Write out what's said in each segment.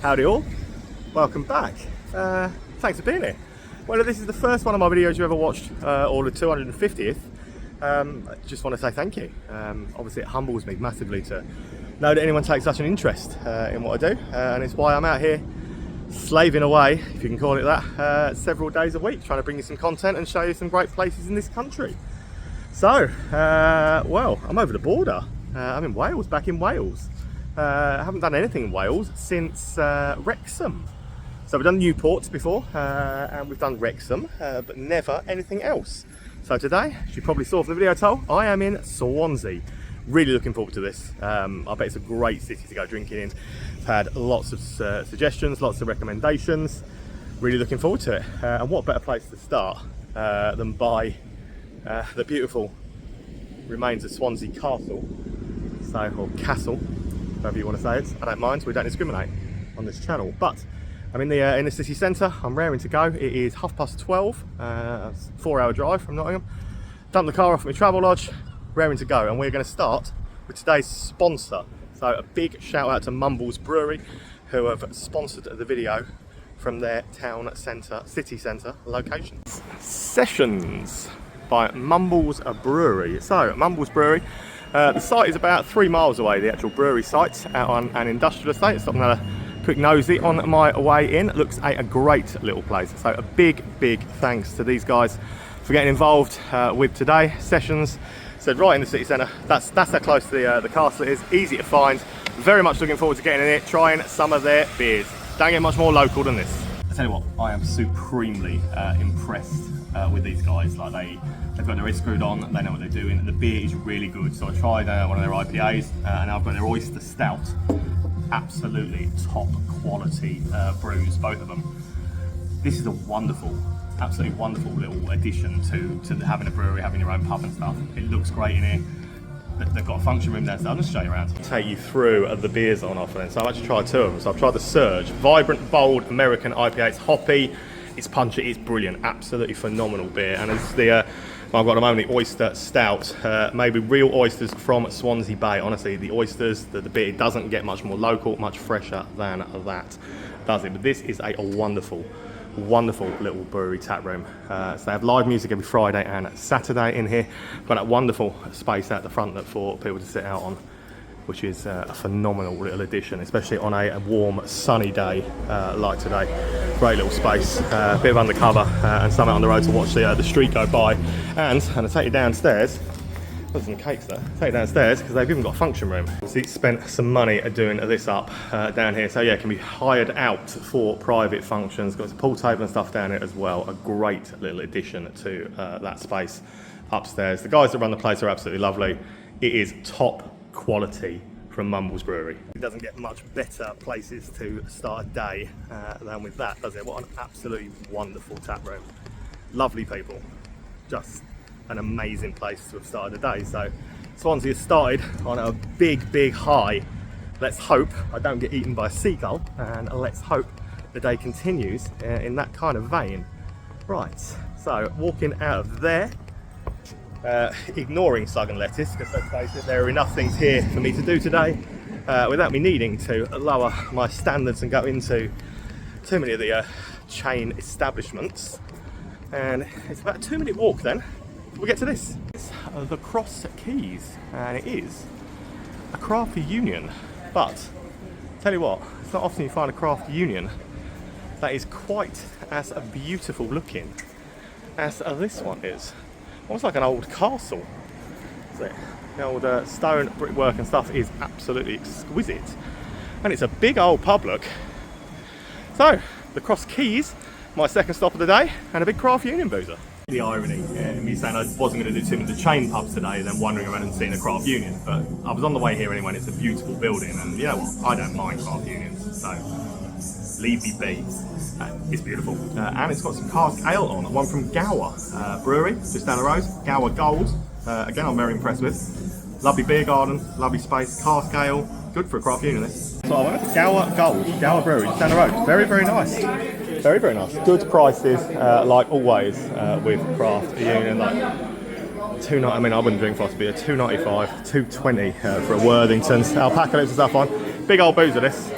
Howdy all, welcome back. Thanks for being here. Whether this is the first one of my videos you ever watched or the 250th, I just want to say thank you. Obviously it humbles me massively to know that anyone takes such an interest in what I do, and it's why I'm out here slaving away, if you can call it that, several days a week trying to bring you some content and show you some great places in this country. So, well, I'm over the border. I'm in Wales, back in Wales. I haven't done anything in Wales since Wrexham. So we've done Newport before, and we've done Wrexham, but never anything else. So today, as you probably saw from the video title, I am in Swansea. Really looking forward to this. I bet it's a great city to go drinking in. I've had lots of suggestions, lots of recommendations. Really looking forward to it. And what better place to start than by the beautiful remains of Swansea Castle, or castle, however you want to say it. I don't mind, we don't discriminate on this channel. But I'm in the city centre, I'm raring to go. It is 12:30, it's a 4-hour drive from Nottingham. Dumped the car off at my travel lodge, raring to go, and we're going to start with today's sponsor. So a big shout out to Mumbles Brewery, who have sponsored the video from their town centre, city centre location. Sessions by Mumbles Brewery. So Mumbles Brewery, the site is about 3 miles away, the actual brewery site, out on an industrial estate. Stopped another quick nosy on my way in. Looks a great little place. So a big thanks to these guys for getting involved with today. Sessions, said right in the city centre. That's how close to the castle it is. Easy to find. Very much looking forward to getting in it, trying some of their beers. Don't get much more local than this. I tell you what, I am supremely impressed with these guys. Like they've got their head screwed on, they know what they're doing, and the beer is really good. So I tried one of their IPAs, and I've got their oyster stout. Absolutely top quality brews, both of them. This is a wonderful, absolutely wonderful little addition to having a brewery, having your own pub and stuff. It looks great in here. They've got a function room there, so I'll just show you around. Take you through the beers on offer then. So I've actually tried 2 of them. So I've tried the Surge, vibrant, bold American IPA. It's hoppy, it's punchy, it's brilliant, absolutely phenomenal beer. And it's the I've got at the moment the oyster stout, maybe real oysters from Swansea Bay. Honestly, the oysters, the beer doesn't get much more local, much fresher than that, does it? But this is a wonderful little brewery tap room. So they have live music every Friday and Saturday in here. Got that wonderful space at the front for people to sit out on, which is a phenomenal little addition, especially on a warm, sunny day like today. Great little space, a bit of undercover, and something on the road to watch the street go by. And I take you downstairs. There's some cakes there. Take you downstairs because they've even got a function room. So spent some money doing this up down here. So yeah, it can be hired out for private functions. Got some pool table and stuff down here as well. A great little addition to that space upstairs. The guys that run the place are absolutely lovely. It is top quality from Mumbles Brewery. It doesn't get much better places to start a day than with that, does it? What an absolutely wonderful tap room. Lovely people. Just an amazing place to have started a day. So Swansea has started on a big high. Let's hope I don't get eaten by a seagull, and let's hope the day continues in that kind of vein. Right, so walking out of there, ignoring slug and lettuce, because let's face it, there are enough things here for me to do today without me needing to lower my standards and go into too many of the chain establishments. And it's about a 2-minute walk then we get to this. It's the Cross Keys, and it is a craft union, but tell you what, it's not often you find a craft union that is quite as beautiful looking as this one is. Almost like an old castle. The old stone brickwork and stuff is absolutely exquisite, and it's a big old pub look. So the Cross Keys, my second stop of the day, and a big craft union boozer. The irony in me saying I wasn't going to do too many of the chain pubs today, then wandering around and seeing a craft union, but I was on the way here anyway, and it's a beautiful building, and you know what, I don't mind craft unions, so leave me be. It's beautiful, and it's got some cask ale on, one from Gower Brewery, just down the road, Gower Gold. Again, I'm very impressed with. Lovely beer garden, lovely space, cask ale, good for a craft union this. So I went to Gower Gold, Gower Brewery, just down the road. Very nice. Very nice. Good prices, like always with craft union. Like I mean, I wouldn't drink fast beer. $2.95, $2.20 for a Worthington's. Alpaca lips and stuff on. Big old boozer this.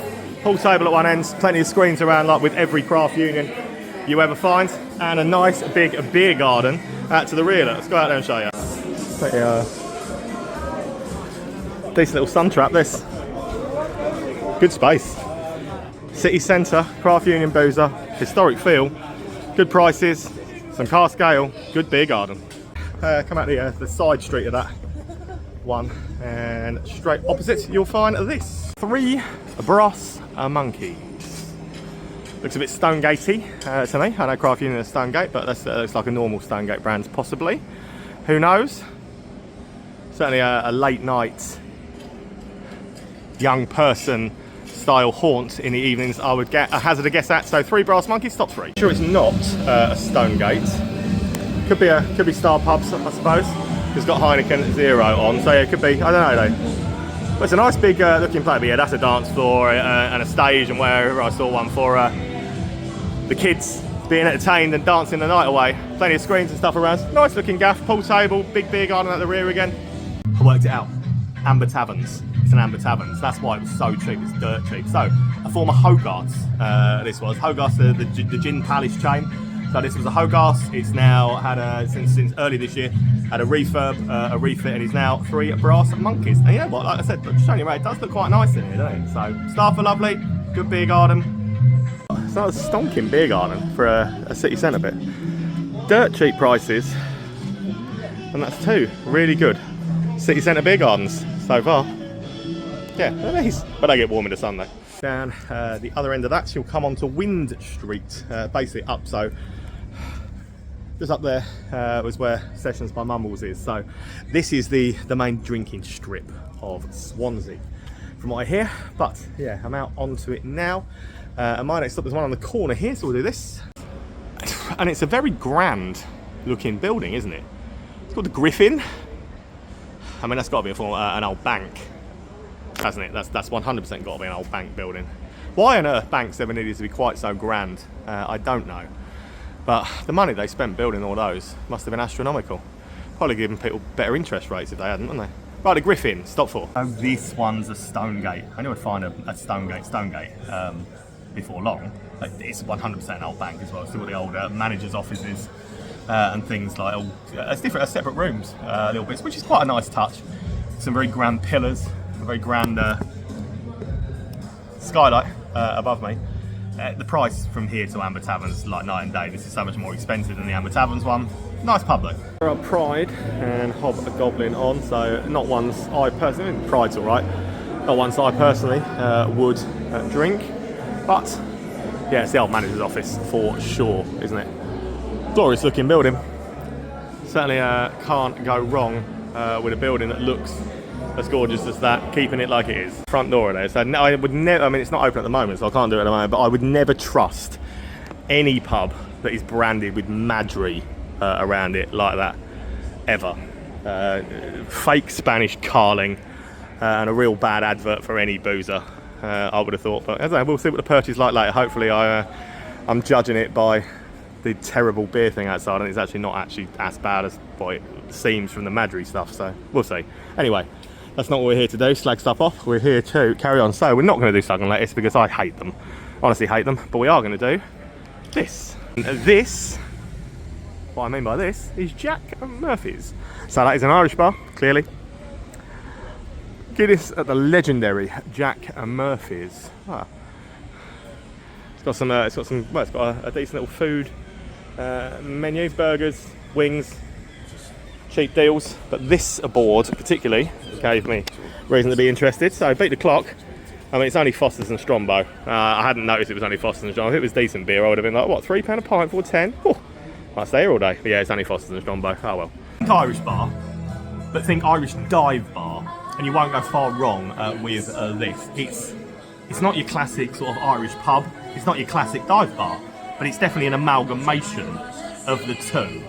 pool table at one end, plenty of screens around like with every craft union you ever find, and a nice big beer garden out to the rear. Let's go out there and show you. Pretty, decent little sun trap this. Good space. City Centre, craft union boozer, historic feel, good prices, some car scale, good beer garden. Come out the side street of that one, and straight opposite you'll find this. 3 brass monkeys. Looks a bit Stonegatey to me. I know craft union is Stonegate, but that looks like a normal Stonegate brand possibly. Who knows? Certainly a late night young person style haunt in the evenings, I would hazard a guess at. So 3 brass monkeys, top 3. Sure, it's not a Stonegate. Could be Star Pubs, I suppose. It's got Heineken 0 on, so yeah, it could be. I don't know though. But it's a nice big looking place. But yeah, that's a dance floor and a stage, and wherever I saw one for the kids being entertained and dancing the night away. Plenty of screens and stuff around. Nice looking gaff, pool table, big beer garden at the rear again. I worked it out. Amber Taverns. It's an Amber Taverns. That's why it was so cheap. It's dirt cheap. So a former Hogarth's. This was Hogarth's, the Gin Palace chain. So this was a Hogarth's. It's now had since early this year had a refurb, a refit, and is now 3 brass monkeys. And you know what? Like I said, just showing you around, it does look quite nice in here, doesn't it? So staff are lovely. Good beer garden. It's not a stonking beer garden for a city centre bit. Dirt cheap prices, and that's 2 really good city centre beer gardens so far. Yeah, they're nice, but they get warm in the sun though. Down the other end of that, you'll come onto Wind Street, basically up. So just up there was where Sessions by Mumbles is. So this is the main drinking strip of Swansea, from what I hear. But yeah, I'm out onto it now. And my next stop is one on the corner here, so we'll do this. And it's a very grand looking building, isn't it? It's called the Griffin. I mean, that's got to be an old bank, hasn't it? That's 100% got to be an old bank building. Why on earth banks ever needed to be quite so grand, I don't know. But the money they spent building all those must have been astronomical. Probably given people better interest rates if they hadn't, wouldn't they? Right, the Griffin, stop for. Oh, this one's a Stonegate. I knew I'd find a Stonegate before long. It's 100% old bank as well. Still got the old manager's offices and things like it's different, separate rooms, little bits, which is quite a nice touch. Some very grand pillars, a very grand skylight above me. The price from here to Amber Taverns is like night and day. This is so much more expensive than the Amber Taverns one. Nice pub though. There are Pride and Hobgoblin on, so not ones I personally, Pride's alright, not ones I personally would drink, but yeah, it's the old manager's office for sure, isn't it? Glorious looking building. Certainly can't go wrong with a building that looks as gorgeous as that, keeping it like it is. Front door there, so I would never, I mean it's not open at the moment, so I can't do it at the moment, but I would never trust any pub that is branded with Madry around it like that, ever. Fake Spanish carling and a real bad advert for any boozer, I would have thought, but as I say, we'll see what the purchase is like later. Hopefully I'm judging it by the terrible beer thing outside, and it's actually not actually as bad as what it seems from the Madry stuff, so we'll see. Anyway, that's not what we're here to do, slag stuff off. We're here to carry on. So we're not going to do Slug and Lettuce because I hate them, honestly hate them, but we are going to do this. And this, what I mean by this, is Jack Murphy's. So that is an Irish bar, clearly. Guinness at the legendary Jack Murphy's. Ah. It's got some, well, it's got a decent little food menu, burgers, wings, cheap deals, but this aboard particularly gave me reason to be interested. So beat the clock. I mean, it's only Foster's and Strombo. I hadn't noticed it was only Foster's and Strombo. If it was decent beer, I would have been like, what, £3 a pint for 10? Oh, I'll stay here all day. But yeah, it's only Foster's and Strombo. Oh well. Think Irish bar, but think Irish dive bar, and you won't go far wrong with this. It's not your classic sort of Irish pub. It's not your classic dive bar, but it's definitely an amalgamation of the two.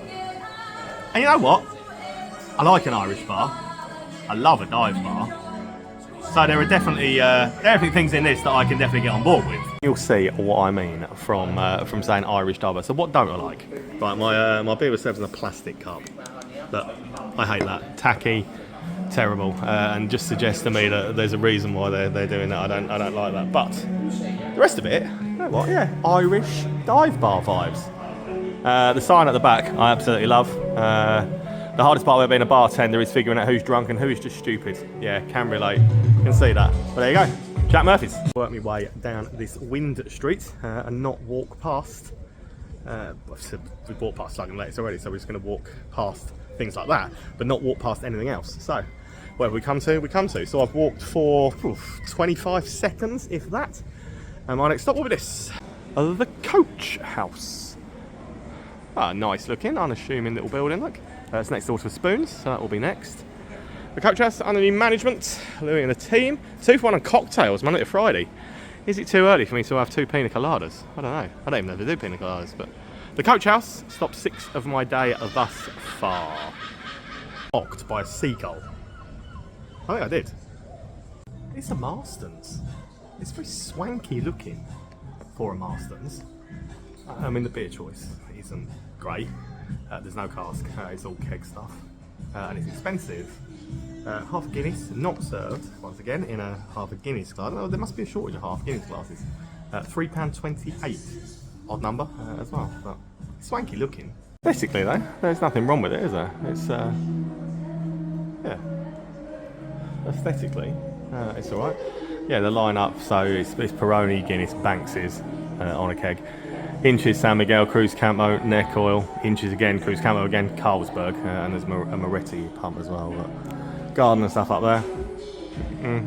And you know what? I like an Irish bar. I love a dive bar. So there are definitely things in this that I can definitely get on board with. You'll see what I mean from saying Irish dive bar. So what don't I like? Right, my beer was served in a plastic cup. Look, I hate that. Tacky, terrible, and just suggests to me that there's a reason why they're doing that. I don't like that. But the rest of it, you know what? Yeah, Irish dive bar vibes. The sign at the back, I absolutely love. The hardest part about being a bartender is figuring out who's drunk and who's just stupid. Yeah, can relate. You can see that. But there you go. Jack Murphy's. Work my way down this Wind Street and not walk past. We walked past Slug and Lettuce already, so we're just going to walk past things like that, but not walk past anything else. So, where we come to, we come to. So I've walked for 25 seconds, if that. And my next stop will be this. The Coach House. Ah, nice looking, unassuming little building, look. It's next door to Spoons, so that will be next. The Coach House under new management, Louis and the team. 2 for 1 on cocktails, Monday to Friday. Is it too early for me to have 2 pina coladas? I don't know. I don't even know if they do pina coladas, but the Coach House stopped 6 of my day thus far. Mocked by a seagull. I think I did. It's a Marston's. It's very swanky looking for a Marston's. I mean, the beer choice isn't great. There's no cask, it's all keg stuff. And it's expensive. Half a Guinness, not served, once again, in a half a Guinness glass. Oh, there must be a shortage of half Guinness glasses. £3.28, odd number as well, but swanky looking. Basically though, there's nothing wrong with it, is there? It's, yeah, aesthetically, it's alright. Yeah, the line-up, so it's Peroni, Guinness, Banks's on a keg. Inches, San Miguel, Cruz Campo, Neck Oil. Inches again, Cruz Campo again, Carlsberg, and there's a Moretti pump as well. But garden and stuff up there.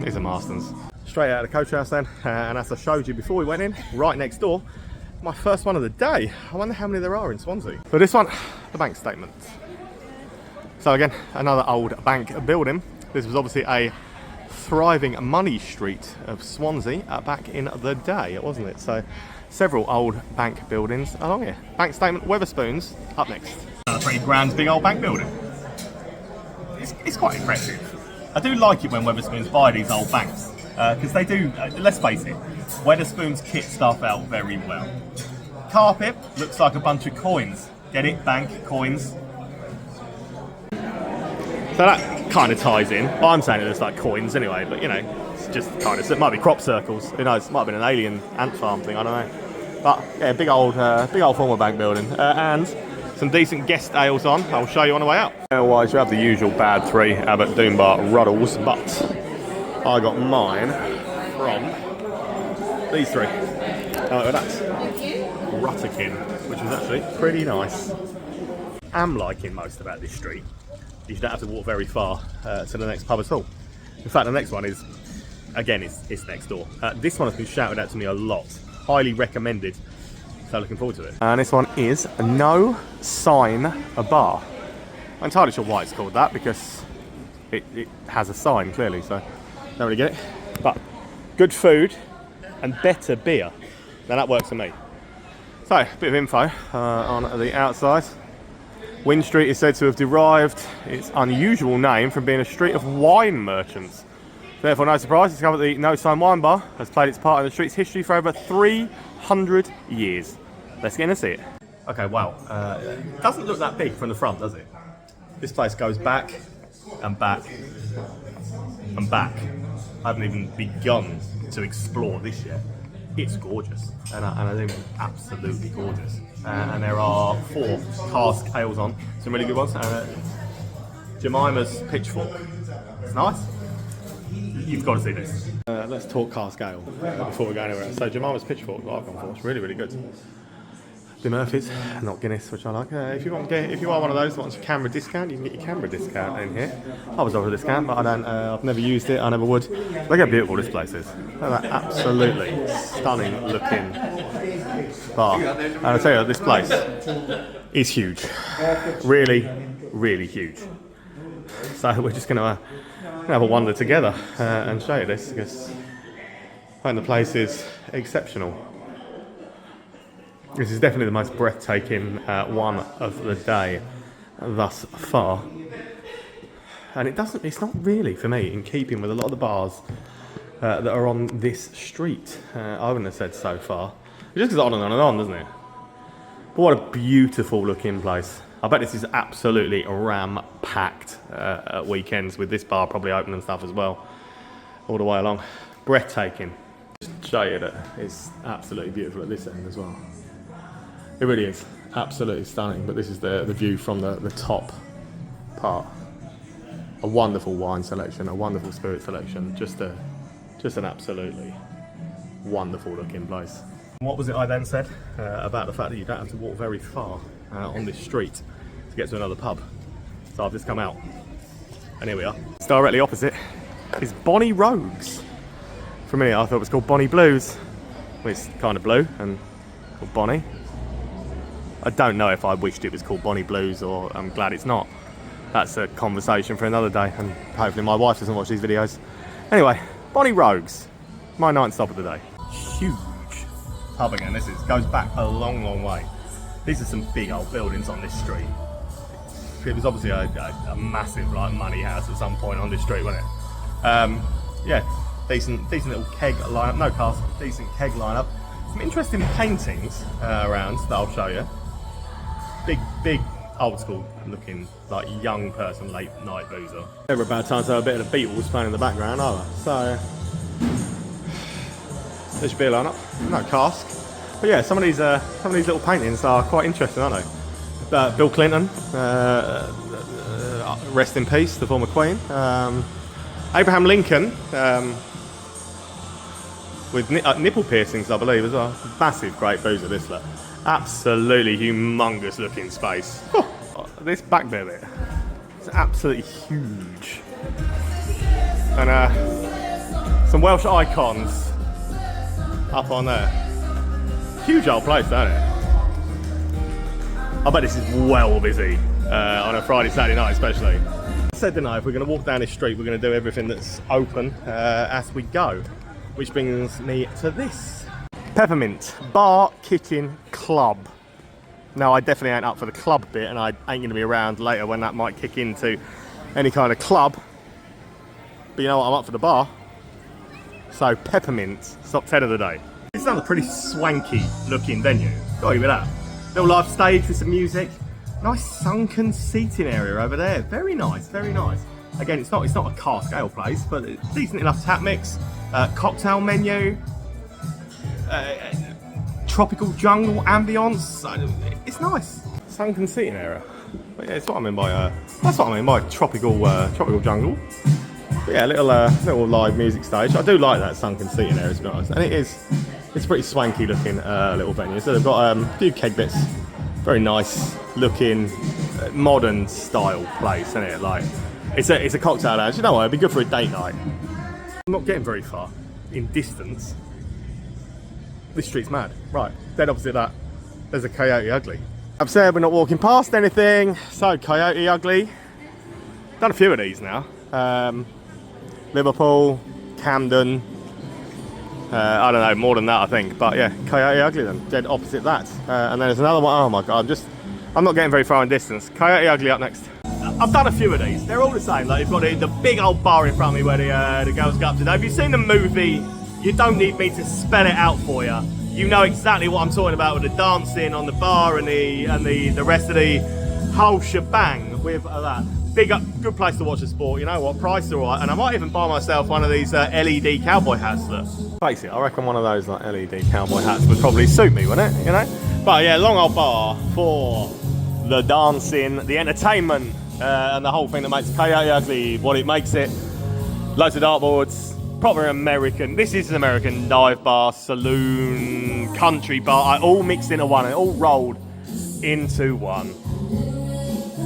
It's a Marston's. Straight out of the Coach House then, and as I showed you before we went in, right next door, my first one of the day. I wonder how many there are in Swansea. So this one, the bank statement. So again, another old bank building. This was obviously a thriving money street of Swansea back in the day, wasn't it? So several old bank buildings along here. Bank statement, Wetherspoons, up next. A pretty grand big old bank building. It's quite impressive. I do like it when Wetherspoons buy these old banks, because they do, let's face it, Wetherspoons kit stuff out very well. Carpet looks like a bunch of coins. Get it? Bank, coins. So that kind of ties in. Well, I'm saying it looks like coins anyway, but you know, it's just kind of, it might be crop circles. Who knows? It might have been an alien ant farm thing, I don't know. But yeah, big old former bank building. And some decent guest ales on. I'll show you on the way out. Otherwise, you have the usual bad 3 Abbott Doombar Ruddles, but I got mine from these 3. That's Rutterkin, which is actually pretty nice. I'm liking most about this street. You don't have to walk very far to the next pub at all. In fact, the next one is, again, it's next door. This one has been shouted out to me a lot. Highly recommended. So looking forward to it. And this one is No Sign a Bar. I'm not entirely sure why it's called that, because it has a sign clearly, so don't really get it. But good food and better beer. Now that works for me. So, a bit of info on the outside. Wind Street is said to have derived its unusual name from being a street of wine merchants. Therefore, no surprise, it's discovered the No Sign Wine Bar has played its part in the street's history for over 300 years. Let's get in and see it. Okay, wow. It doesn't look that big from the front, does it? This place goes back and back and back. I haven't even begun to explore this yet. It's gorgeous, and I think it's absolutely gorgeous. And there are 4 cask ales on, some really good ones. Jemima's Pitchfork. It's nice. You've got to see this. Let's talk cask ale before we go anywhere. So Jemima's Pitchfork, what I've gone for, it's really, really good. The Murphy's, not Guinness, which I like. If you are one of those that wants a camera discount, you can get your camera discount in here. I was offered a discount, but I don't. I've never used it. I never would. Look how beautiful this place is. Look at that absolutely stunning looking bar. And I tell you, this place is huge. Really, really huge. So we're just going to have a wander together and show you this, because I think the place is exceptional. This is definitely the most breathtaking one of the day thus far. And it's not really, for me, in keeping with a lot of the bars that are on this street. I wouldn't have said so far. It just goes on and on and on, doesn't it? But what a beautiful looking place. I bet this is absolutely ram-packed at weekends, with this bar probably open and stuff as well, all the way along. Breathtaking. Just show you that it's absolutely beautiful at this end as well. It really is absolutely stunning, but this is the view from the top part. A wonderful wine selection, a wonderful spirit selection, just an absolutely wonderful looking place. What was it I then said about the fact that you don't have to walk very far on this street to get to another pub? So I've just come out, and here we are. It's directly opposite is Bonnie Rogues. For a minute I thought it was called Bonnie Blues. Well, it's kind of blue and called Bonnie. I don't know if I wished it was called Bonnie Blues, or I'm glad it's not. That's a conversation for another day, and hopefully my wife doesn't watch these videos. Anyway, Bonnie Rogues, my ninth stop of the day. Huge pub again. This goes back a long, long way. These are some big old buildings on this street. It was obviously a massive like money house at some point on this street, wasn't it? Yeah, decent little keg lineup. No cars, decent keg lineup. Some interesting paintings around that I'll show you. Big old school looking, like young person late night boozer. Never a bad time to have a bit of the Beatles playing in the background either. So there should be a lineup. No cask. But yeah, some of these little paintings are quite interesting, aren't they? Bill Clinton, rest in peace, the former Queen. Abraham Lincoln, with nipple piercings, I believe, as well. Massive, great boozer, this look. Absolutely humongous looking space. Oh, this back bit of it, it's absolutely huge. And some Welsh icons up on there. Huge old place, isn't it? I bet this is well busy on a Friday, Saturday night especially. I said, didn't I, if we're going to walk down this street, we're going to do everything that's open as we go. Which brings me to this. Peppermint, bar, kitchen, club. Now I definitely ain't up for the club bit, and I ain't going to be around later when that might kick into any kind of club. But you know what, I'm up for the bar. So Peppermint, stop 10 of the day. It's another pretty swanky looking venue. Gotta give it that. Little live stage with some music. Nice sunken seating area over there. Very nice, very nice. Again, it's not a car scale place, but it's decent enough tap mix. Cocktail menu. Tropical jungle ambience. It's nice. Sunken seating area. But yeah, that's what I mean by tropical jungle. But yeah, little live music stage. I do like that sunken seating area, to be honest. And it's a pretty swanky looking little venue. So they've got a few keg bits. Very nice looking, modern style place, isn't it? Like, it's a cocktail lounge. You know what? It'd be good for a date night. I'm not getting very far in distance. This street's mad. Right, dead opposite that, there's a Coyote Ugly. I've said we're not walking past anything. So Coyote Ugly. Done a few of these now. Liverpool, Camden. I don't know, more than that I think. But yeah, Coyote Ugly then, dead opposite that. And then there's another one. Oh my god, I'm not getting very far in distance. Coyote Ugly up next. I've done a few of these. They're all the same. Like, you've got the big old bar in front of me where the girls go up to. Now, if you've seen the movie, you don't need me to spell it out for you. You know exactly what I'm talking about with the dancing on the bar and the rest of the whole shebang with that. Good place to watch the sport. You know what? Price are alright, and I might even buy myself one of these LED cowboy hats. Look, face it, I reckon one of those like LED cowboy hats would probably suit me, wouldn't it? You know. But yeah, long old bar for the dancing, the entertainment. And the whole thing that makes Coyote Ugly what it makes it. Loads of dartboards, proper American. This is an American dive bar, saloon, country bar, all mixed into one and all rolled into one.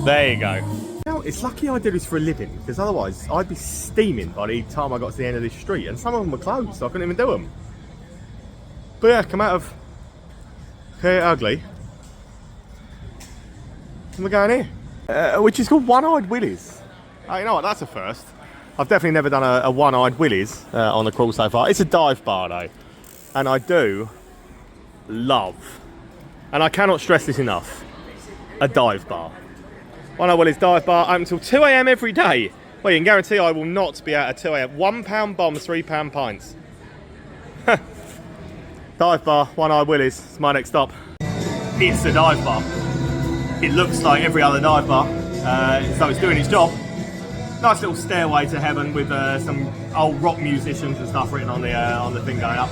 There you go. Now, it's lucky I do this for a living, because otherwise I'd be steaming by the time I got to the end of this street, and some of them were closed, so I couldn't even do them. But yeah, come out of Coyote Ugly, and we're going here. Which is called OneEyed Willies. You know what, that's a first. I've definitely never done a OneEyed Willies on the crawl so far. It's a dive bar though, and I do love, and I cannot stress this enough, a dive bar. OneEyed Willies dive bar, open until 2 AM every day. Well, you can guarantee I will not be out at 2 AM. £1 bombs, £3 pints. Dive bar, OneEyed Willies, it's my next stop. it's a dive bar. It looks like every other dive bar, so it's doing its job. Nice little stairway to heaven with some old rock musicians and stuff written on the thing going up.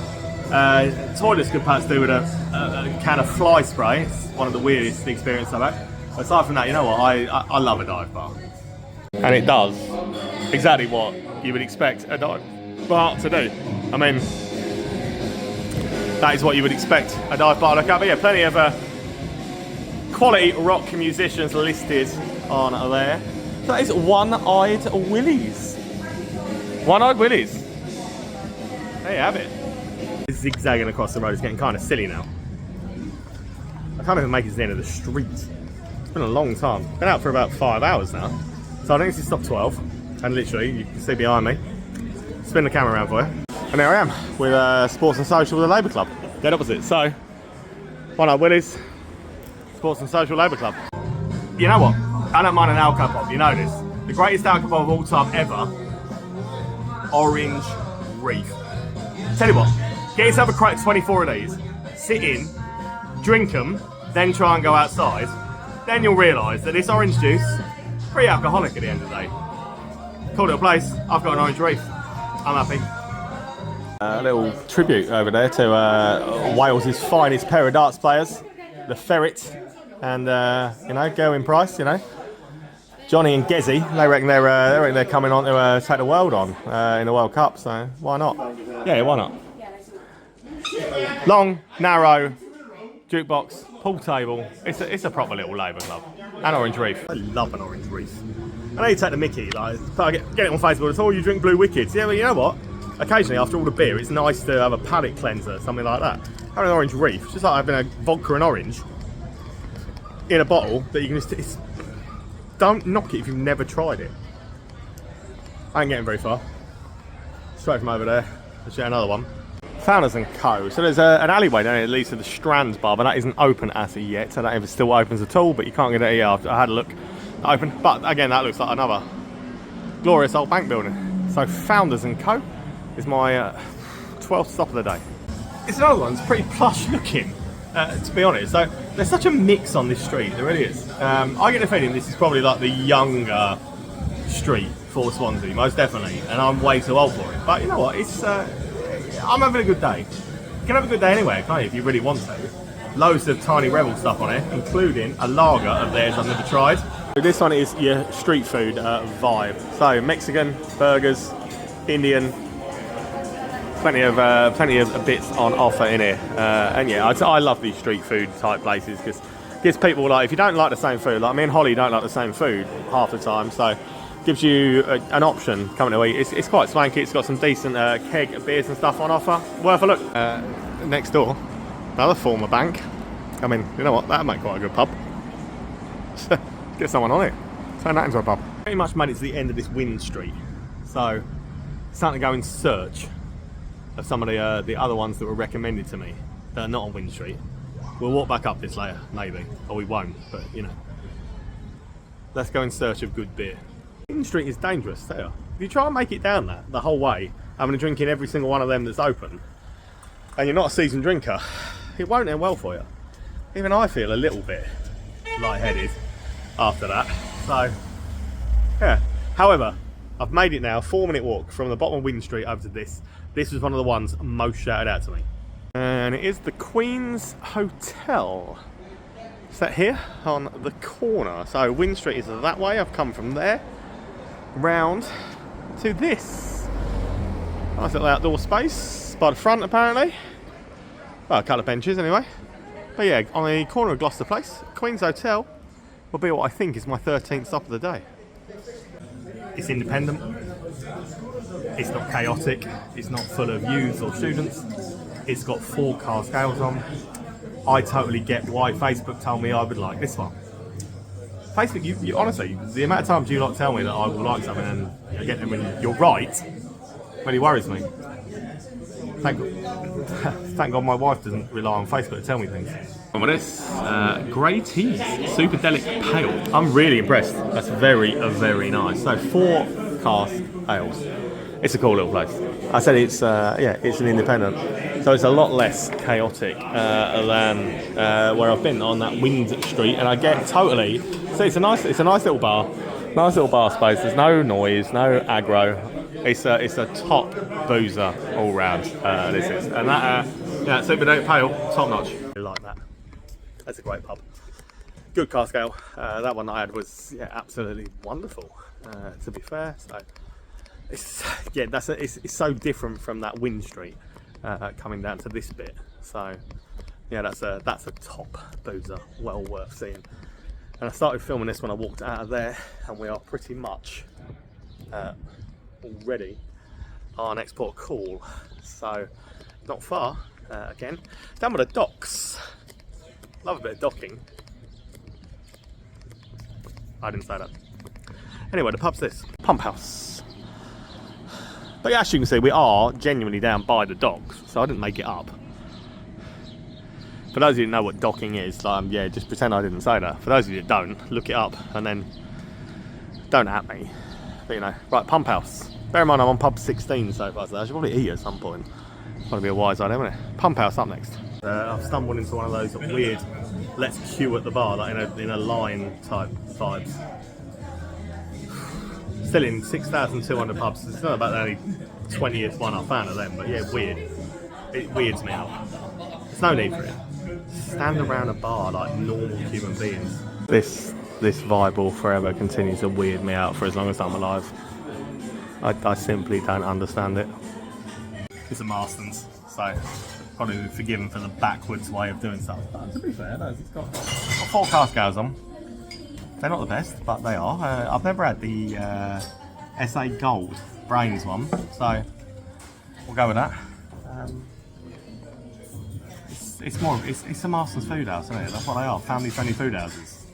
Toilets could perhaps do with a can of fly spray. It's one of the weirdest experiences I've had. But aside from that, you know what? I love a dive bar. And it does exactly what you would expect a dive bar to do. I mean, that is what you would expect a dive bar to look at. But yeah, plenty of quality rock musicians listed on there. So that is One-Eyed Willies. One-Eyed Willies. There you have it. It's zigzagging across the road. It's getting kind of silly now. I can't even make it to the end of the street. It's been a long time. Been out for about 5 hours now. So I think it's stopped 12. And literally, you can see behind me. Spin the camera around for you. And there I am with Sports and Social with the Labour Club. Dead opposite. So, One-Eyed Willies, Sports and Social Labour Club. You know what? I don't mind an alcohol pop, you know this. The greatest alcohol of all time ever, Orange Reef. Tell you what, get yourself a crate 24 of these, sit in, drink them, then try and go outside. Then you'll realise that this orange juice, pretty alcoholic at the end of the day. Cool little place, I've got an Orange Reef. I'm happy. A little tribute over there to Wales' finest pair of darts players, the Ferret and, you know, Gerwyn Price, you know. Johnny and Gezzy, they reckon they're coming on to take the world on in the World Cup, so why not? Yeah, why not? Long, narrow, jukebox, pool table. It's a proper little Labour club. And Orange Reef. I love an Orange Reef. I know you take the mickey, like, get it on Facebook, it's all you drink Blue Wickeds. Yeah, but you know what? Occasionally, after all the beer, it's nice to have a palate cleanser, something like that. Having an Orange Reef, it's just like having a vodka and orange in a bottle that you can just... Don't knock it if you've never tried it. I ain't getting very far. Straight from over there, let's get another one. Founders and Co. So there's an alleyway down here that leads to the Strands bar, but that isn't open as of yet. I don't know if it still opens at all, but you can't get it here. I had a look. Open, but again, that looks like another glorious old bank building. So Founders and Co. is my 12th stop of the day. It's another one. It's pretty plush looking. To be honest, so there's such a mix on this street, there really is. I get the feeling this is probably like the younger street for Swansea, most definitely, and I'm way too old for it. But you know what, it's I'm having a good day. You can have a good day anywhere, can't you, if you really want to. Loads of tiny rebel stuff on it, including a lager of theirs I've never tried. So this one is your street food vibe. So Mexican, burgers, Indian, plenty of bits on offer in here, and yeah, I love these street food type places because it gives people, like, if you don't like the same food, like me and Holly don't like the same food half the time, so gives you an option coming to eat. It's quite swanky. It's got some decent keg of beers and stuff on offer. Worth a look. Next door, another former bank. I mean, you know what? That'd make quite a good pub. Get someone on it. Turn that into a pub. Pretty much made it to the end of this Wind Street, so starting to go in search of some of the other ones that were recommended to me that are not on Wind Street. We'll walk back up this later, maybe, or we won't, but you know. Let's go in search of good beer. Wind Street is dangerous, there. If you try and make it down that the whole way, having a drink in every single one of them that's open, and you're not a seasoned drinker, it won't end well for you. Even I feel a little bit lightheaded after that, so yeah. However, I've made it now, 4-minute walk from the bottom of Wind Street over to this. This was one of the ones most shouted out to me. And it is the Queen's Hotel. It's that here on the corner. So Wind Street is that way. I've come from there round to this. Nice little outdoor space by the front apparently. Well, a couple of benches anyway. But yeah, on the corner of Gloucester Place, Queen's Hotel will be what I think is my 13th stop of the day. It's independent. It's not chaotic, it's not full of youths or students. It's got 4-car scales on. I totally get why Facebook told me I would like this one. Facebook, you honestly, the amount of times you tell me that I will like something and I get them when you're right, really worries me. Thank God my wife doesn't rely on Facebook to tell me things. And with this, grey teas, super delicate pale. I'm really impressed. That's very, very nice. So 4 cask ales. It's a cool little place. I said it's yeah, it's an independent. So it's a lot less chaotic than where I've been on that Wind Street, and I get totally. So it's a nice little bar space. There's no noise, no aggro. It's a top boozer all round. This is, and that Super Dope Pale, top notch. I like that. That's a great pub. Good car scale. That one I had was absolutely wonderful. To be fair, so it's so different from that Wind Street coming down to this bit. So yeah, that's a top boozer, well worth seeing. And I started filming this when I walked out of there, and we are pretty much already our next port of call. So not far again. Down by the docks. Love a bit of docking. I didn't say that. Anyway, the pub's this. Pump House. But as you can see, we are genuinely down by the docks, so I didn't make it up. For those of you who know what docking is, yeah, just pretend I didn't say that. For those of you that don't, look it up and then don't at me. But you know, right, Pump House. Bear in mind I'm on pub 16 so far, so I should probably eat at some point. Gotta be a wise idea, haven't it? Pump House up next. I've stumbled into one of those weird let's queue at the bar, like in a line type vibes. Still in 6,200 pubs. It's not about the only 20th one I found of them, but yeah, weird. It weirds me out. There's no need for it. Stand around a bar like normal human beings. This vibe will forever continue to weird me out for as long as I'm alive. I simply don't understand it. It's a Marston's, so probably be forgiven for the backwards way of doing stuff. But to be fair, it's got 4 car scales on. They're not the best, but they are. I've never had the SA Gold Brains one, so we'll go with that. It's a Marston's food house, isn't it? That's what they are, family-friendly food houses.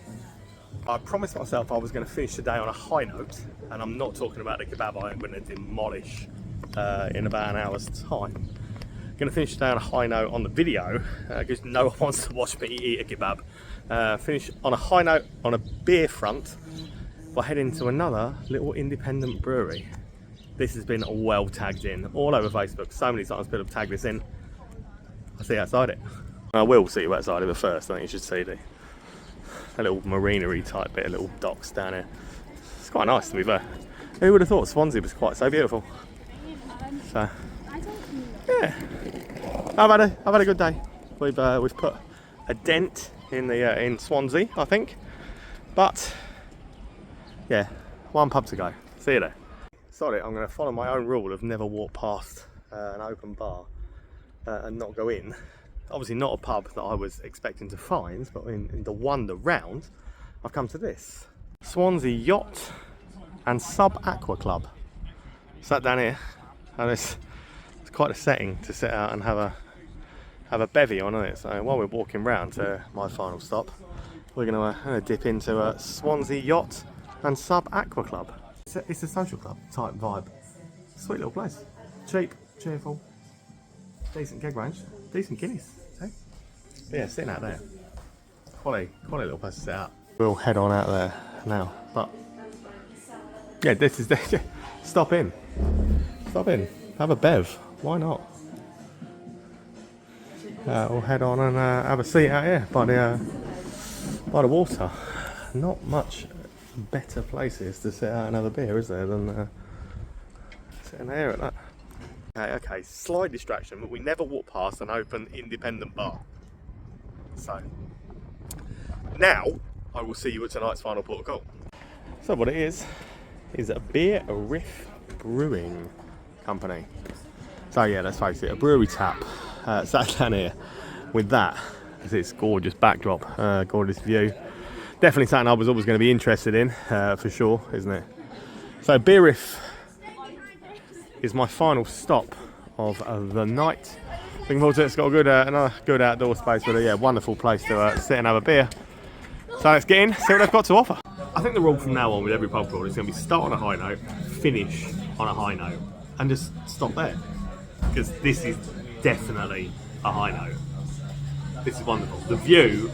I promised myself I was going to finish the day on a high note, and I'm not talking about the kebab I'm going to demolish in about an hour's time. Going to finish the day on a high note on the video because no one wants to watch me eat a kebab. Finish on a high note on a beer front by heading to another little independent brewery. This has been well tagged in all over Facebook. So many times people have tagged this in. I'll see you outside it. I will see you outside it, but first I think you should see the little marinery type bit, a little docks down here. It's quite nice to be fair. Who would have thought Swansea was quite so beautiful? So yeah, I've had a good day. We've put a dent in the in Swansea, I think. But yeah, one pub to go. See you there. Sorry, I'm going to follow my own rule of never walk past an open bar and not go in. Obviously not a pub that I was expecting to find, but in the wander round, I've come to this. Swansea Yacht and Sub Aqua Club. Sat down here, and it's quite a setting to sit out and have a bevy on, isn't it? So while we're walking round to my final stop, we're going to dip into Swansea Yacht and Sub Aqua Club. It's a social club type vibe. Sweet little place. Cheap, cheerful, decent keg range, decent Guinness. But yeah, sitting out there. Quality little place to sit out. We'll head on out there now. But yeah, this is the stop in, have a bev. Why not? We'll head on and have a seat out here by the water. Not much better places to sit out and have a beer, is there, than sitting here at that. Okay, slight distraction, but we never walk past an open independent bar. So now I will see you at tonight's final port of call. So what it is a Beeriff Brewing Company. So yeah, let's face it, a brewery tap sat down here with that as its gorgeous backdrop, gorgeous view. Definitely something I was always going to be interested in, for sure, isn't it? So Beeriff is my final stop of the night. Looking forward to it. It's got a good, another good outdoor space with a wonderful place to sit and have a beer. So let's get in, see what they've got to offer. I think the rule from now on with every pub crawl is going to be start on a high note, finish on a high note, and just stop there. Because this is definitely a high note. This is wonderful. The view,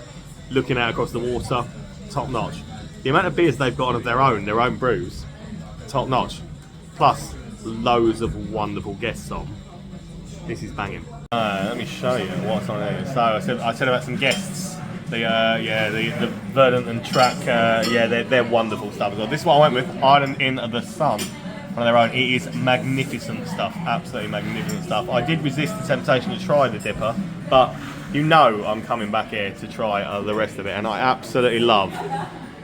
looking out across the water, top notch. The amount of beers they've got of their own brews, top notch. Plus loads of wonderful guests on. This is banging. Let me show you what's on here. So I said about some guests. The Verdant and Track, they're wonderful stuff as well. This is what I went with, Island in the Sun. One of their own. It is magnificent stuff, absolutely magnificent stuff. I did resist the temptation to try the dipper, but you know I'm coming back here to try the rest of it, and I absolutely love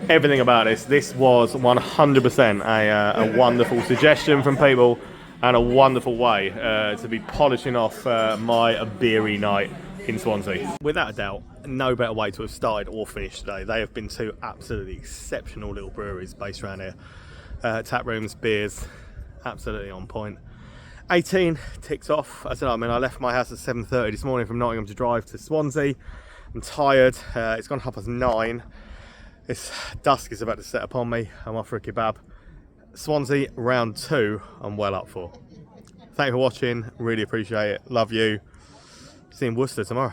everything about this. This was 100% a wonderful suggestion from people, and a wonderful way to be polishing off my beery night in Swansea. Without a doubt, no better way to have started or finished today. They have been two absolutely exceptional little breweries based around here. Tap rooms, beers, absolutely on point. 18 ticks off. I left my house at 7:30 this morning from Nottingham to drive to Swansea. I'm tired. It's gone 9:30. This dusk is about to set upon me. I'm off for a kebab. Swansea round 2, I'm well up for. Thank you for watching. Really appreciate it. Love you. See you in Worcester tomorrow.